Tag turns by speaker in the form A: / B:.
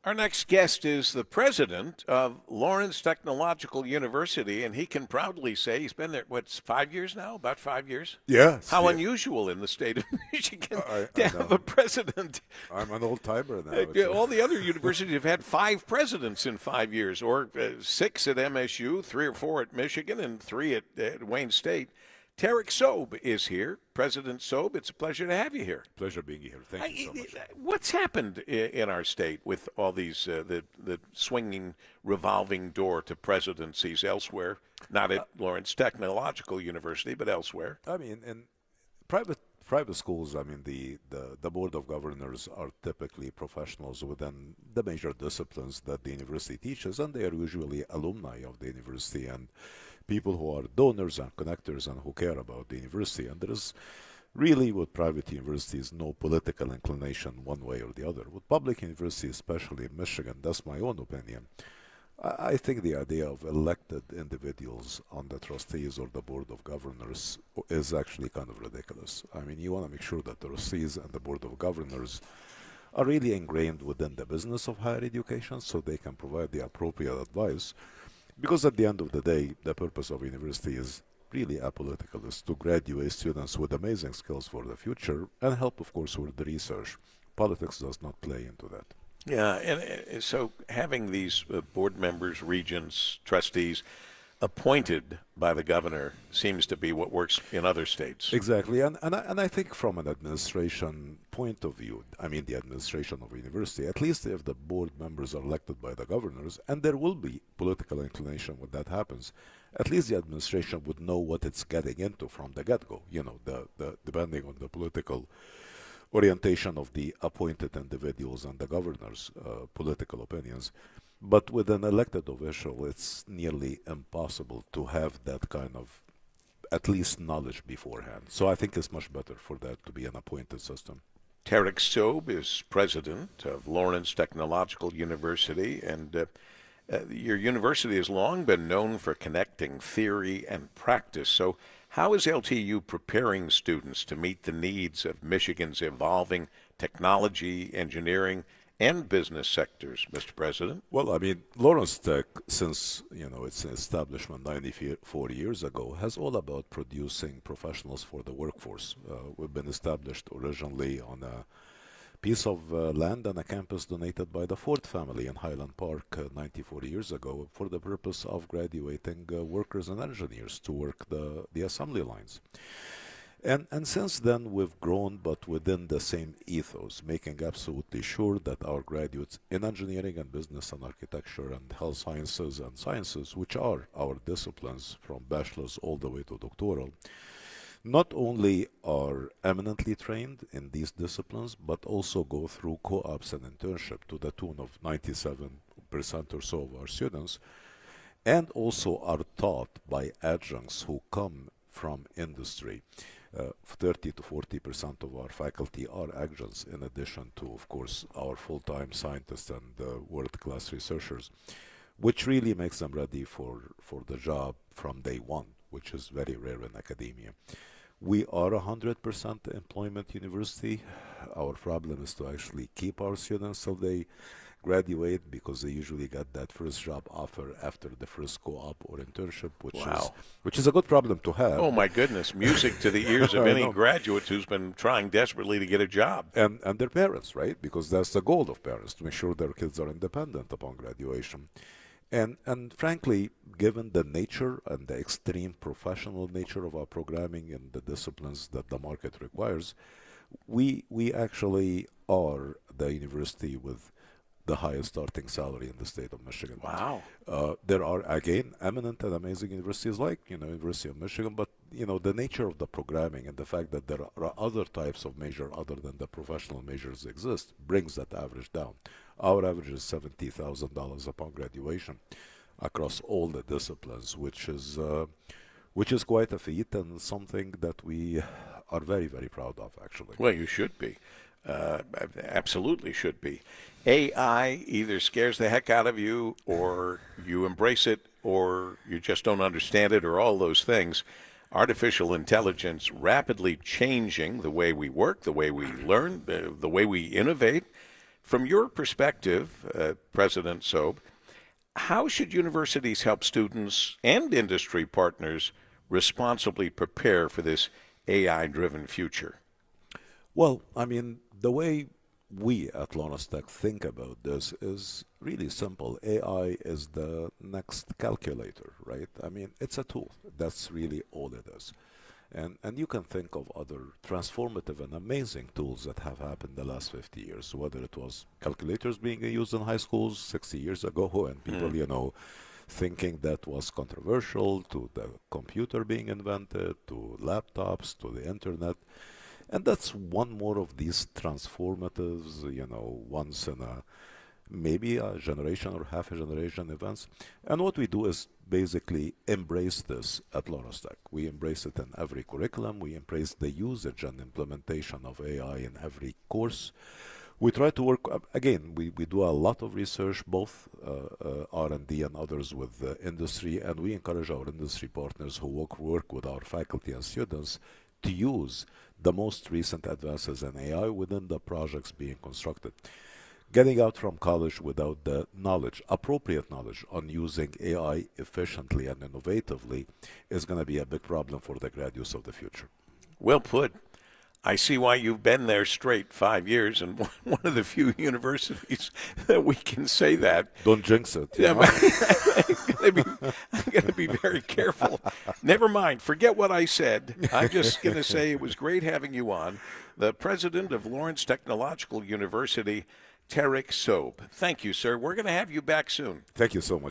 A: Our next guest is the president of Lawrence Technological University, and he can proudly say he's been there, what's 5 years now? About 5 years?
B: Yes,
A: How
B: yeah,
A: unusual in the state of Michigan
B: I
A: to have a
B: know.
A: president.
B: I'm an old timer now. It's
A: All the other universities have had five presidents in 5 years, or six at MSU, three or four at Michigan, and three at Wayne State. Tarek Sobh is here. President Sobh, it's a pleasure to have you here.
B: pleasure being here. Thank you so much.
A: What's happened in our state with all these the swinging revolving door to presidencies elsewhere? Not at Lawrence Technological University, but elsewhere.
B: I mean, in private schools, I mean, the board of governors are typically professionals within the major disciplines that the university teaches, and they are usually alumni of the university and people who are donors and connectors and who care about the university. And there is really, with private universities, no political inclination one way or the other. With public universities, especially in Michigan, that's my own opinion. I think the idea of elected individuals on the trustees or the board of governors is actually kind of ridiculous. I mean, you want to make sure that the trustees and the board of governors are really ingrained within the business of higher education so they can provide the appropriate advice. Because at the end of the day, the purpose of university is really apolitical, is to graduate students with amazing skills for the future and help, of course, with the research. Politics does not play into that.
A: Yeah, and so having these board members, regents, trustees appointed by the governor seems to be what works in other states.
B: Exactly, and I think from an administration point of view, I mean the administration of a university, at least if the board members are elected by the governors, and there will be political inclination when that happens, at least the administration would know what it's getting into from the get-go. You know, the depending on the political orientation of the appointed individuals and the governor's political opinions. But with an elected official, it's nearly impossible to have that kind of at least knowledge beforehand. So I think it's much better for that to be an appointed system.
A: Tarek Sobh is president of Lawrence Technological University, and your university has long been known for connecting theory and practice. So, how is LTU preparing students to meet the needs of Michigan's evolving technology, engineering, and business sectors, Mr. President?
B: Well, I mean, Lawrence Tech, since its establishment 94 years ago, has all about producing professionals for the workforce. We've been established originally on a piece of land and a campus donated by the Ford family in Highland Park 94 years ago for the purpose of graduating workers and engineers to work the assembly lines. And since then, we've grown, but within the same ethos, making absolutely sure that our graduates in engineering and business and architecture and health sciences and sciences, which are our disciplines from bachelor's all the way to doctoral, not only are eminently trained in these disciplines, but also go through co-ops and internship to the tune of 97% or so of our students, and also are taught by adjuncts who come from industry. 30 to 40% of our faculty are adjuncts, in addition to, of course, our full-time scientists and world-class researchers, which really makes them ready for the job from day one, which is very rare in academia. We are a 100% employment university. Our problem is to actually keep our students till they graduate, because they usually get that first job offer after the first co-op or internship,
A: Wow.
B: which is a good problem to have.
A: Oh, my goodness. Music to the ears of
B: I
A: any
B: know.
A: graduate who's been trying desperately to get a job.
B: And their parents, right? Because that's the goal of parents, to make sure their kids are independent upon graduation. And frankly, given the nature and the extreme professional nature of our programming and the disciplines that the market requires, we actually are the university with the highest starting salary in the state of Michigan.
A: Wow.
B: There are, again, eminent and amazing universities like, University of Michigan, but, the nature of the programming and the fact that there are other types of major other than the professional majors exist brings that average down. Our average is $70,000 upon graduation across all the disciplines, which is quite a feat and something that we are very, very proud of, actually.
A: Well, you should be. Absolutely should be. AI either scares the heck out of you, or you embrace it, or you just don't understand it, or all those things. Artificial intelligence rapidly changing the way we work, the way we learn, the way we innovate. From your perspective, President Sobh, how should universities help students and industry partners responsibly prepare for this AI-driven future?
B: Well, I mean, the way we at Lawrence Tech think about this is really simple. AI is the next calculator, right? I mean, it's a tool. That's really all it is. And you can think of other transformative and amazing tools that have happened the last 50 years, whether it was calculators being used in high schools 60 years ago and people, thinking that was controversial, to the computer being invented, to laptops, to the internet. And that's one more of these transformatives, once in a maybe a generation or half a generation events. And what we do is basically embrace this at Lawrence Tech. We embrace it in every curriculum. We embrace the usage and implementation of AI in every course. We try to work, again, we do a lot of research, both R&D and others with the industry, and we encourage our industry partners who work with our faculty and students to use the most recent advances in AI within the projects being constructed. Getting out from college without the knowledge, appropriate knowledge on using AI efficiently and innovatively is going to be a big problem for the graduates of the future.
A: Well put. I see why you've been there straight 5 years, and one of the few universities that we can say that.
B: Don't jinx it.
A: Yeah, I'm going to be very careful. Never mind. Forget what I said. I'm just going to say it was great having you on. The president of Lawrence Technological University, Tarek Sobh. Thank you, sir. We're going to have you back soon.
B: Thank you so much.